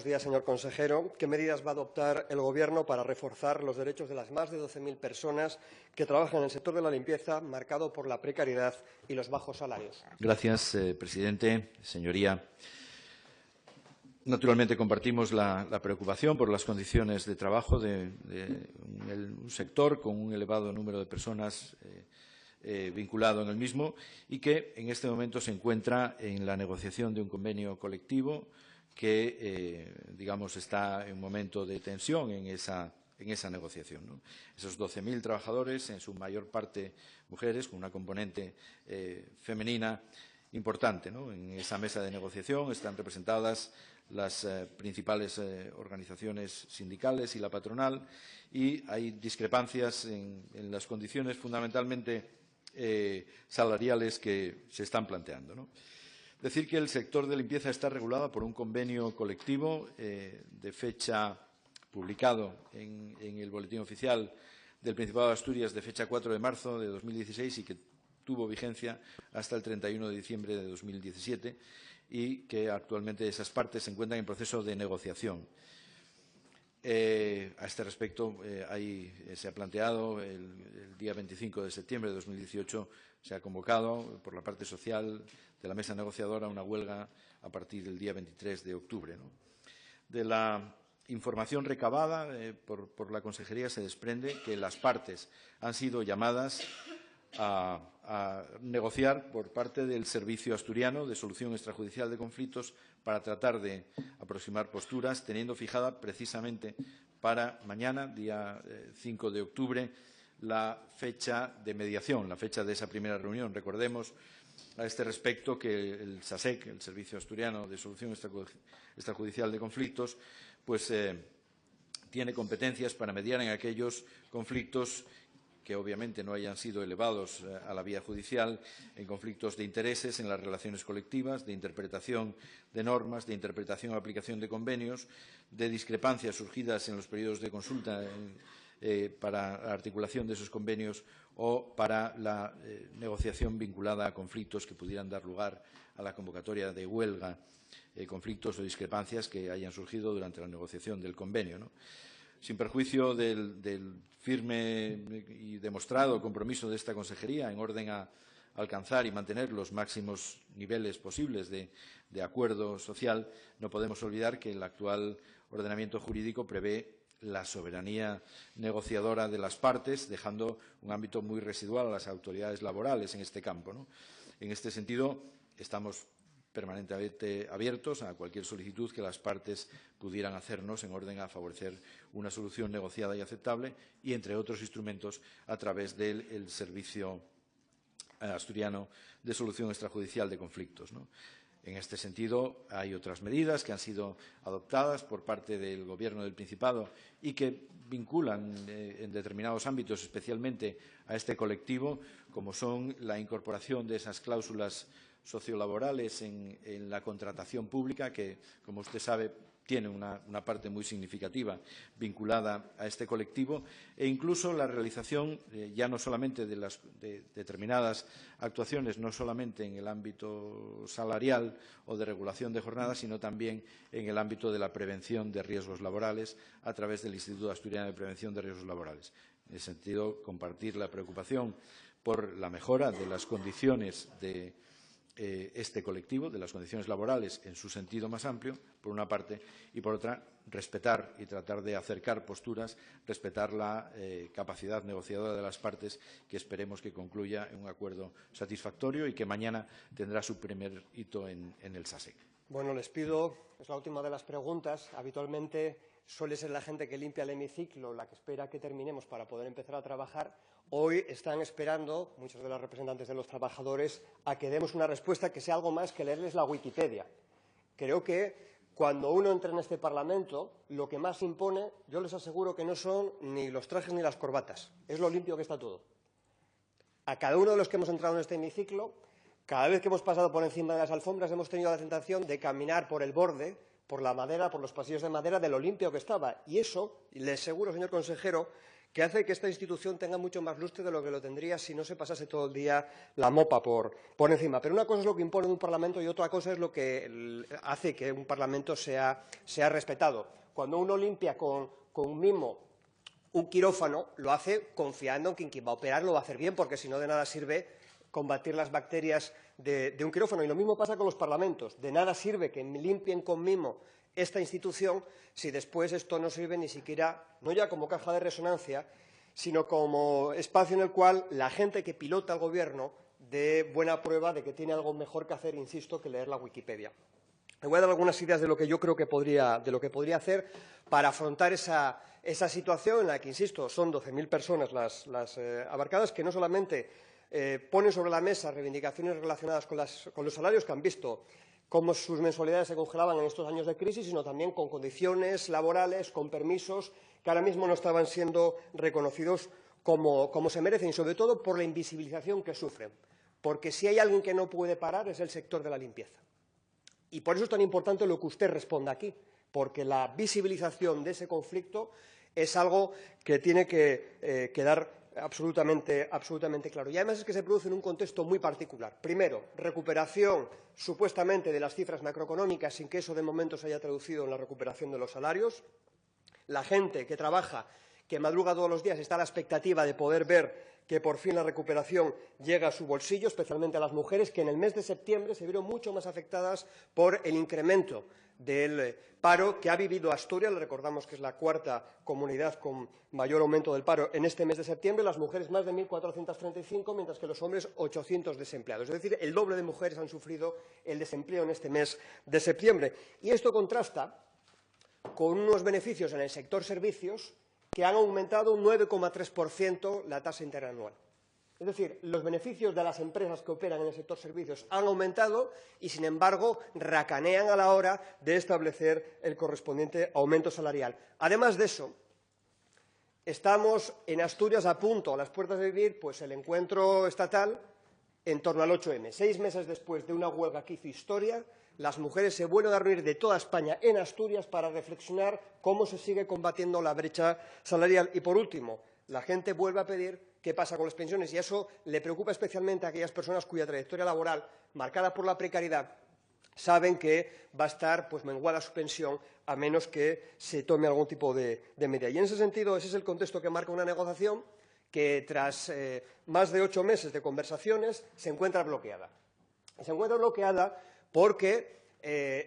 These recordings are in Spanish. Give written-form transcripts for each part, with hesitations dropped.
Buenos días, señor consejero. ¿Qué medidas va a adoptar el Gobierno para reforzar los derechos de las más de 12.000 personas que trabajan en el sector de la limpieza, marcado por la precariedad y los bajos salarios? Gracias, presidente. Señoría, naturalmente compartimos la preocupación por las condiciones de trabajo de un sector con un elevado número de personas vinculado en el mismo y que en este momento se encuentra en la negociación de un convenio colectivo que, digamos, está en un momento de tensión en esa negociación, ¿no? Esos 12.000 trabajadores, en su mayor parte mujeres, con una componente femenina importante, ¿no? En esa mesa de negociación están representadas las principales organizaciones sindicales y la patronal, y hay discrepancias en las condiciones fundamentalmente salariales que se están planteando, ¿no? Decir que el sector de limpieza está regulado por un convenio colectivo de fecha publicado en el Boletín Oficial del Principado de Asturias de fecha 4 de marzo de 2016 y que tuvo vigencia hasta el 31 de diciembre de 2017 y que actualmente esas partes se encuentran en proceso de negociación. A este respecto, se ha planteado el día 25 de septiembre de 2018, se ha convocado por la parte social de la mesa negociadora una huelga a partir del día 23 de octubre, ¿no? De la información recabada por la Consejería se desprende que las partes han sido llamadas a negociar por parte del Servicio Asturiano de Solución Extrajudicial de Conflictos para tratar de aproximar posturas, teniendo fijada precisamente para mañana, día 5 de octubre, la fecha de mediación, la fecha de esa primera reunión. Recordemos a este respecto que el SASEC, el Servicio Asturiano de Solución Extrajudicial de Conflictos, pues tiene competencias para mediar en aquellos conflictos que obviamente no hayan sido elevados a la vía judicial, en conflictos de intereses en las relaciones colectivas, de interpretación de normas, de interpretación o aplicación de convenios, de discrepancias surgidas en los periodos de consulta para la articulación de esos convenios o para la negociación vinculada a conflictos que pudieran dar lugar a la convocatoria de huelga, conflictos o discrepancias que hayan surgido durante la negociación del convenio, ¿no? Sin perjuicio del firme y demostrado compromiso de esta Consejería en orden a alcanzar y mantener los máximos niveles posibles de acuerdo social, no podemos olvidar que el actual ordenamiento jurídico prevé la soberanía negociadora de las partes, dejando un ámbito muy residual a las autoridades laborales en este campo, ¿no? En este sentido, estamos permanentemente abiertos a cualquier solicitud que las partes pudieran hacernos en orden a favorecer una solución negociada y aceptable y, entre otros instrumentos, a través del Servicio Asturiano de Solución Extrajudicial de Conflictos, ¿no? En este sentido, hay otras medidas que han sido adoptadas por parte del Gobierno del Principado y que vinculan en determinados ámbitos, especialmente a este colectivo, como son la incorporación de esas cláusulas sociolaborales en la contratación pública, que, como usted sabe, tiene una parte muy significativa vinculada a este colectivo, e incluso la realización ya no solamente de determinadas actuaciones, no solamente en el ámbito salarial o de regulación de jornadas, sino también en el ámbito de la prevención de riesgos laborales a través del Instituto Asturiano de Prevención de Riesgos Laborales. En ese sentido, compartir la preocupación por la mejora de las condiciones de este colectivo, de las condiciones laborales en su sentido más amplio, por una parte, y por otra, respetar y tratar de acercar posturas, respetar la capacidad negociadora de las partes, que esperemos que concluya en un acuerdo satisfactorio y que mañana tendrá su primer hito en el SASEC. Bueno, les pido, es la última de las preguntas. Habitualmente suele ser la gente que limpia el hemiciclo la que espera que terminemos para poder empezar a trabajar. Hoy están esperando, muchos de los representantes de los trabajadores, a que demos una respuesta que sea algo más que leerles la Wikipedia. Creo que cuando uno entra en este Parlamento, lo que más impone, yo les aseguro que no son ni los trajes ni las corbatas, es lo limpio que está todo. A cada uno de los que hemos entrado en este hemiciclo, cada vez que hemos pasado por encima de las alfombras, hemos tenido la tentación de caminar por el borde, por la madera, por los pasillos de madera, de lo limpio que estaba. Y eso, le aseguro, señor consejero, que hace que esta institución tenga mucho más lustre de lo que lo tendría si no se pasase todo el día la mopa por encima. Pero una cosa es lo que impone un Parlamento y otra cosa es lo que hace que un Parlamento sea respetado. Cuando uno limpia con mimo un quirófano, lo hace confiando en que quien va a operar lo va a hacer bien, porque si no, de nada sirve combatir las bacterias de un quirófano. Y lo mismo pasa con los parlamentos. De nada sirve que limpien con mimo esta institución si después esto no sirve ni siquiera, no ya como caja de resonancia, sino como espacio en el cual la gente que pilota el Gobierno dé buena prueba de que tiene algo mejor que hacer, insisto, que leer la Wikipedia. Le voy a dar algunas ideas de lo que yo creo que podría hacer para afrontar esa situación en la que, insisto, son 12.000 personas las abarcadas, que no solamente ponen sobre la mesa reivindicaciones relacionadas con los salarios, que han visto cómo sus mensualidades se congelaban en estos años de crisis, sino también con condiciones laborales, con permisos que ahora mismo no estaban siendo reconocidos como se merecen, y sobre todo por la invisibilización que sufren. Porque si hay alguien que no puede parar es el sector de la limpieza. Y por eso es tan importante lo que usted responda aquí, porque la visibilización de ese conflicto es algo que tiene que quedar absolutamente claro. Y además es que se produce en un contexto muy particular. Primero, recuperación supuestamente de las cifras macroeconómicas sin que eso de momento se haya traducido en la recuperación de los salarios. La gente que trabaja, que madruga todos los días, está a la expectativa de poder ver que por fin la recuperación llega a su bolsillo, especialmente a las mujeres, que en el mes de septiembre se vieron mucho más afectadas por el incremento del paro que ha vivido Asturias. Le recordamos que es la cuarta comunidad con mayor aumento del paro en este mes de septiembre. Las mujeres más de 1.435, mientras que los hombres 800 desempleados. Es decir, el doble de mujeres han sufrido el desempleo en este mes de septiembre. Y esto contrasta con unos beneficios en el sector servicios que han aumentado un 9,3% la tasa interanual. Es decir, los beneficios de las empresas que operan en el sector servicios han aumentado y, sin embargo, racanean a la hora de establecer el correspondiente aumento salarial. Además de eso, estamos en Asturias a punto, a las puertas de vivir, pues el encuentro estatal en torno al 8M. 6 meses después de una huelga que hizo historia, las mujeres se vuelven a reunir de toda España en Asturias para reflexionar cómo se sigue combatiendo la brecha salarial. Y, por último, la gente vuelve a pedir qué pasa con las pensiones, y eso le preocupa especialmente a aquellas personas cuya trayectoria laboral, marcada por la precariedad, saben que va a estar menguada su pensión a menos que se tome algún tipo de medida. Y, en ese sentido, ese es el contexto que marca una negociación que, tras más de 8 meses de conversaciones, se encuentra bloqueada. Se encuentra bloqueada porque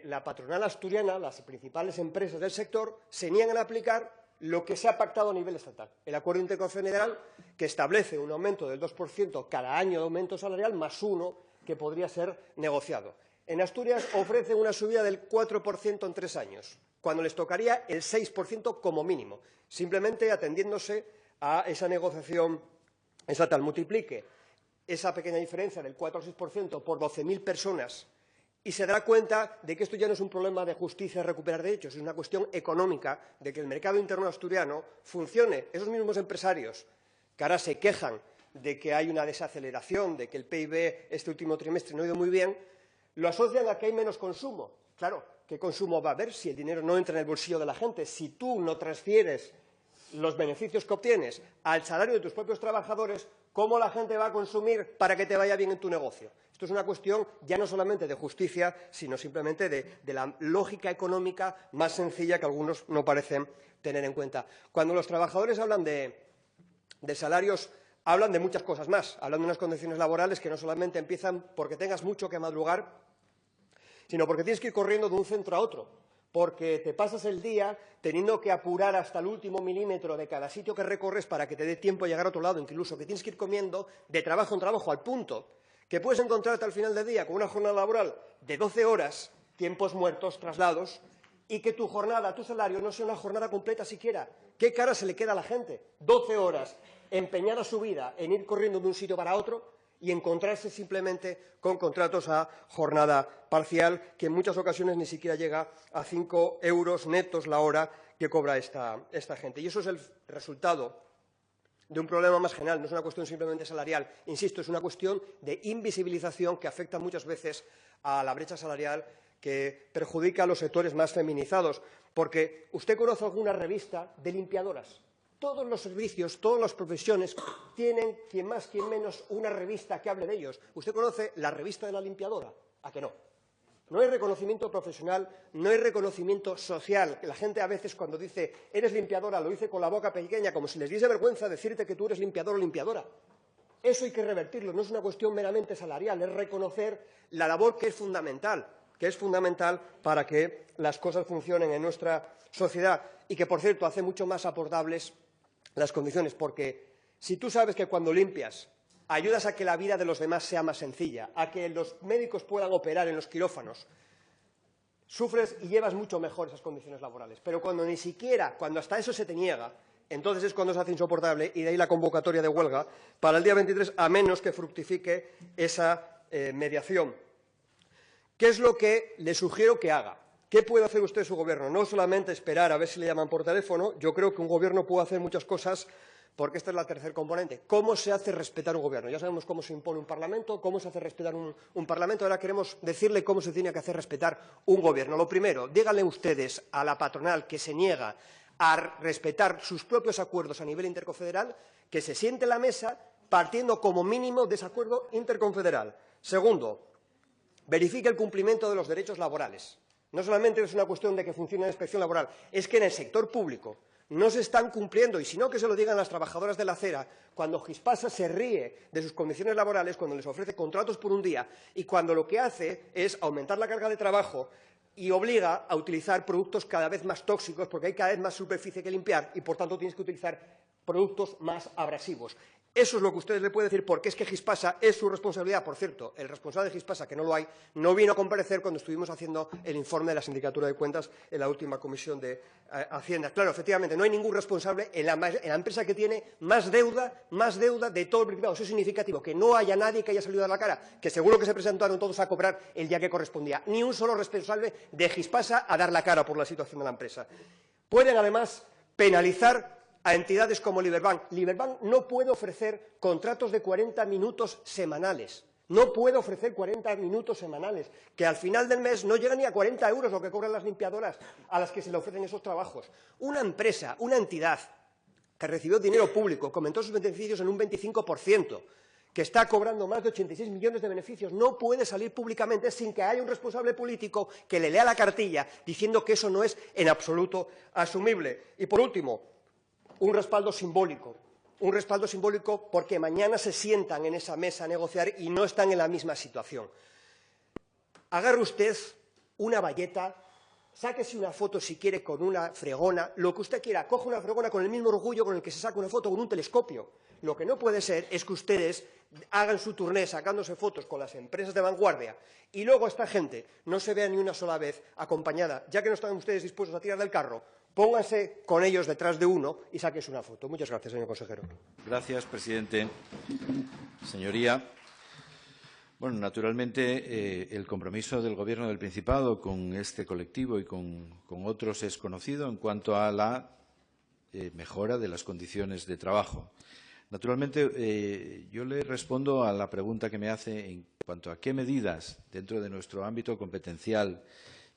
la patronal asturiana, las principales empresas del sector, se niegan a aplicar lo que se ha pactado a nivel estatal. El acuerdo interconfederal, que establece un aumento del 2% cada año de aumento salarial, más uno que podría ser negociado. En Asturias ofrece una subida del 4% en 3 años, cuando les tocaría el 6% como mínimo, simplemente atendiéndose a esa negociación estatal. Multiplique esa pequeña diferencia del 4 al 6% por 12.000 personas y se dará cuenta de que esto ya no es un problema de justicia y recuperar derechos, es una cuestión económica de que el mercado interno asturiano funcione. Esos mismos empresarios que ahora se quejan de que hay una desaceleración, de que el PIB este último trimestre no ha ido muy bien, lo asocian a que hay menos consumo. Claro, ¿qué consumo va a haber si el dinero no entra en el bolsillo de la gente? Si tú no transfieres los beneficios que obtienes al salario de tus propios trabajadores, ¿cómo la gente va a consumir para que te vaya bien en tu negocio? Esto es una cuestión ya no solamente de justicia, sino simplemente de la lógica económica más sencilla que algunos no parecen tener en cuenta. Cuando los trabajadores hablan de salarios, hablan de muchas cosas más. Hablan de unas condiciones laborales que no solamente empiezan porque tengas mucho que madrugar, sino porque tienes que ir corriendo de un centro a otro, porque te pasas el día teniendo que apurar hasta el último milímetro de cada sitio que recorres para que te dé tiempo a llegar a otro lado, incluso que tienes que ir comiendo de trabajo en trabajo, al punto que puedes encontrarte al final del día con una jornada laboral de 12 horas, tiempos muertos, traslados, y que tu jornada, tu salario, no sea una jornada completa siquiera. ¿Qué cara se le queda a la gente? 12 horas empeñada su vida en ir corriendo de un sitio para otro y encontrarse simplemente con contratos a jornada parcial, que en muchas ocasiones ni siquiera llega a 5 euros netos la hora que cobra esta gente. Y eso es el resultado de un problema más general, no es una cuestión simplemente salarial. Insisto, es una cuestión de invisibilización que afecta muchas veces a la brecha salarial, que perjudica a los sectores más feminizados. Porque usted conoce alguna revista de limpiadoras. Todos los servicios, todas las profesiones tienen, quien más, quien menos, una revista que hable de ellos. ¿Usted conoce la revista de la limpiadora? ¿A que no? No hay reconocimiento profesional, no hay reconocimiento social. La gente a veces cuando dice eres limpiadora lo dice con la boca pequeña, como si les diese vergüenza decirte que tú eres limpiador o limpiadora. Eso hay que revertirlo, no es una cuestión meramente salarial, es reconocer la labor que es fundamental para que las cosas funcionen en nuestra sociedad y que, por cierto, hace mucho más abordables las condiciones, porque si tú sabes que cuando limpias ayudas a que la vida de los demás sea más sencilla, a que los médicos puedan operar en los quirófanos, sufres y llevas mucho mejor esas condiciones laborales. Pero cuando ni siquiera, cuando hasta eso se te niega, entonces es cuando se hace insoportable y de ahí la convocatoria de huelga para el día 23, a menos que fructifique esa mediación. ¿Qué es lo que le sugiero que haga? ¿Qué puede hacer usted su gobierno? No solamente esperar a ver si le llaman por teléfono. Yo creo que un gobierno puede hacer muchas cosas, porque esta es la tercer componente. ¿Cómo se hace respetar un gobierno? Ya sabemos cómo se impone un parlamento, cómo se hace respetar un parlamento. Ahora queremos decirle cómo se tiene que hacer respetar un gobierno. Lo primero, díganle ustedes a la patronal que se niega a respetar sus propios acuerdos a nivel interconfederal, que se siente en la mesa partiendo como mínimo de ese acuerdo interconfederal. Segundo, verifique el cumplimiento de los derechos laborales. No solamente es una cuestión de que funcione la inspección laboral, es que en el sector público no se están cumpliendo, y si no, que se lo digan las trabajadoras de la acera, cuando Gispasa se ríe de sus condiciones laborales, cuando les ofrece contratos por un día y cuando lo que hace es aumentar la carga de trabajo y obliga a utilizar productos cada vez más tóxicos, porque hay cada vez más superficie que limpiar y, por tanto, tienes que utilizar productos más abrasivos. Eso es lo que ustedes le pueden decir, porque es que Gispasa es su responsabilidad. Por cierto, el responsable de Gispasa, que no lo hay, no vino a comparecer cuando estuvimos haciendo el informe de la Sindicatura de Cuentas en la última comisión de Hacienda. Claro, efectivamente, no hay ningún responsable en la empresa que tiene más deuda de todo el Principado. Eso es significativo, que no haya nadie que haya salido a la cara, que seguro que se presentaron todos a cobrar el día que correspondía. Ni un solo responsable de Gispasa a dar la cara por la situación de la empresa. Pueden, además, penalizar a entidades como Liberbank. Liberbank no puede ofrecer contratos de 40 minutos semanales. No puede ofrecer 40 minutos semanales, que al final del mes no llega ni a 40 euros lo que cobran las limpiadoras a las que se le ofrecen esos trabajos. Una empresa, una entidad que recibió dinero público, que aumentó sus beneficios en un 25%, que está cobrando más de 86 millones de beneficios, no puede salir públicamente sin que haya un responsable político que le lea la cartilla diciendo que eso no es en absoluto asumible. Y, por último, un respaldo simbólico porque mañana se sientan en esa mesa a negociar y no están en la misma situación. Agarre usted una bayeta, sáquese una foto si quiere con una fregona, lo que usted quiera, coja una fregona con el mismo orgullo con el que se saca una foto con un telescopio. Lo que no puede ser es que ustedes hagan su turné sacándose fotos con las empresas de vanguardia y luego esta gente no se vea ni una sola vez acompañada, ya que no están ustedes dispuestos a tirar del carro. Pónganse con ellos detrás de uno y sáquense una foto. Muchas gracias, señor consejero. Gracias, presidente. Señoría, bueno, naturalmente el compromiso del Gobierno del Principado con este colectivo y con otros es conocido en cuanto a la mejora de las condiciones de trabajo. Naturalmente, yo le respondo a la pregunta que me hace en cuanto a qué medidas dentro de nuestro ámbito competencial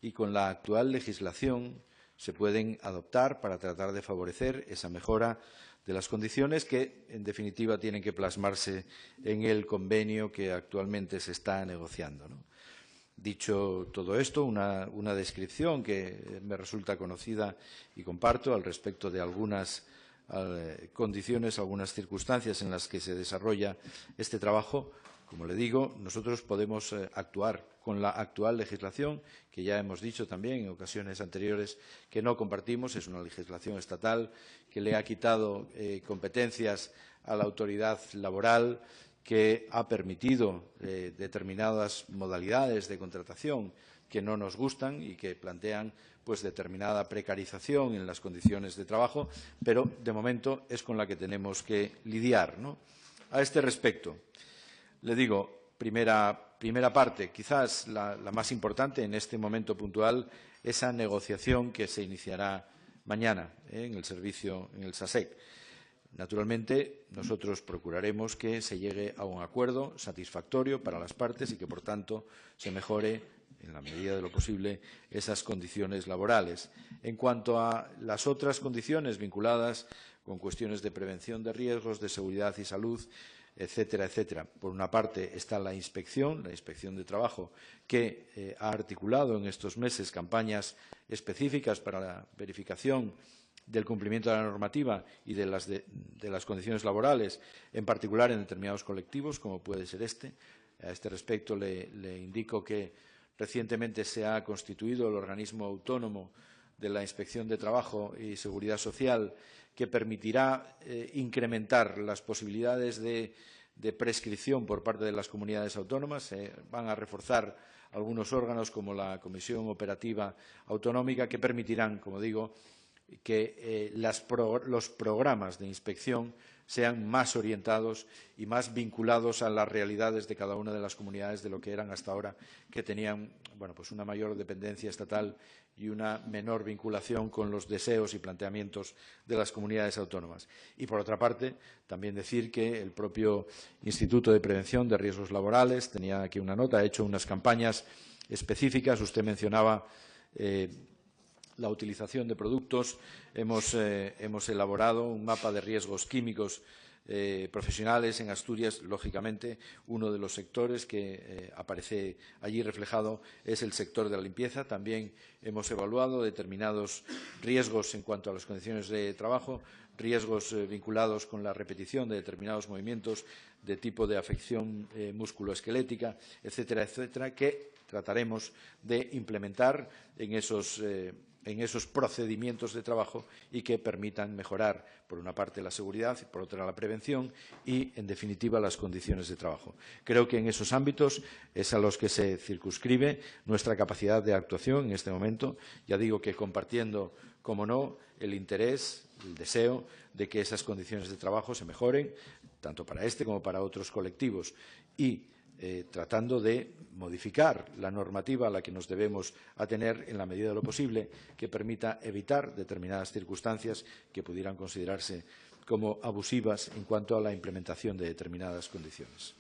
y con la actual legislación se pueden adoptar para tratar de favorecer esa mejora de las condiciones que, en definitiva, tienen que plasmarse en el convenio que actualmente se está negociando, ¿no? Dicho todo esto, una descripción que me resulta conocida y comparto al respecto de algunas condiciones, algunas circunstancias en las que se desarrolla este trabajo. Como le digo, nosotros podemos actuar con la actual legislación, que ya hemos dicho también en ocasiones anteriores que no compartimos. Es una legislación estatal que le ha quitado competencias a la autoridad laboral, que ha permitido determinadas modalidades de contratación que no nos gustan y que plantean pues determinada precarización en las condiciones de trabajo, pero de momento es con la que tenemos que lidiar, ¿no? A este respecto, le digo, primera parte, quizás la más importante en este momento puntual, esa negociación que se iniciará mañana en el servicio, en el SASEC. Naturalmente, nosotros procuraremos que se llegue a un acuerdo satisfactorio para las partes y que, por tanto, se mejore, en la medida de lo posible, esas condiciones laborales. En cuanto a las otras condiciones vinculadas con cuestiones de prevención de riesgos, de seguridad y salud, etcétera, etcétera. Por una parte está la Inspección de Trabajo, que ha articulado en estos meses campañas específicas para la verificación del cumplimiento de la normativa y de las condiciones laborales, en particular en determinados colectivos, como puede ser este. A este respecto, le indico que recientemente se ha constituido el organismo autónomo de la Inspección de Trabajo y Seguridad Social, que permitirá incrementar las posibilidades de prescripción por parte de las comunidades autónomas. Se van a reforzar algunos órganos, como la Comisión Operativa Autonómica, que permitirán, como digo, que los programas de inspección sean más orientados y más vinculados a las realidades de cada una de las comunidades de lo que eran hasta ahora, que tenían pues una mayor dependencia estatal y una menor vinculación con los deseos y planteamientos de las comunidades autónomas. Y, por otra parte, también decir que el propio Instituto de Prevención de Riesgos Laborales, tenía aquí una nota, ha hecho unas campañas específicas. Usted mencionaba la utilización de productos. Hemos elaborado un mapa de riesgos químicos profesionales en Asturias. Lógicamente, uno de los sectores que aparece allí reflejado es el sector de la limpieza. También hemos evaluado determinados riesgos en cuanto a las condiciones de trabajo, riesgos vinculados con la repetición de determinados movimientos de tipo de afección musculoesquelética, etcétera, etcétera, que trataremos de implementar en esos procedimientos de trabajo y que permitan mejorar, por una parte, la seguridad y, por otra, la prevención y, en definitiva, las condiciones de trabajo. Creo que en esos ámbitos es a los que se circunscribe nuestra capacidad de actuación en este momento. Ya digo que compartiendo, como no, el interés, el deseo de que esas condiciones de trabajo se mejoren, tanto para este como para otros colectivos, y tratando de modificar la normativa a la que nos debemos atener en la medida de lo posible, que permita evitar determinadas circunstancias que pudieran considerarse como abusivas en cuanto a la implementación de determinadas condiciones.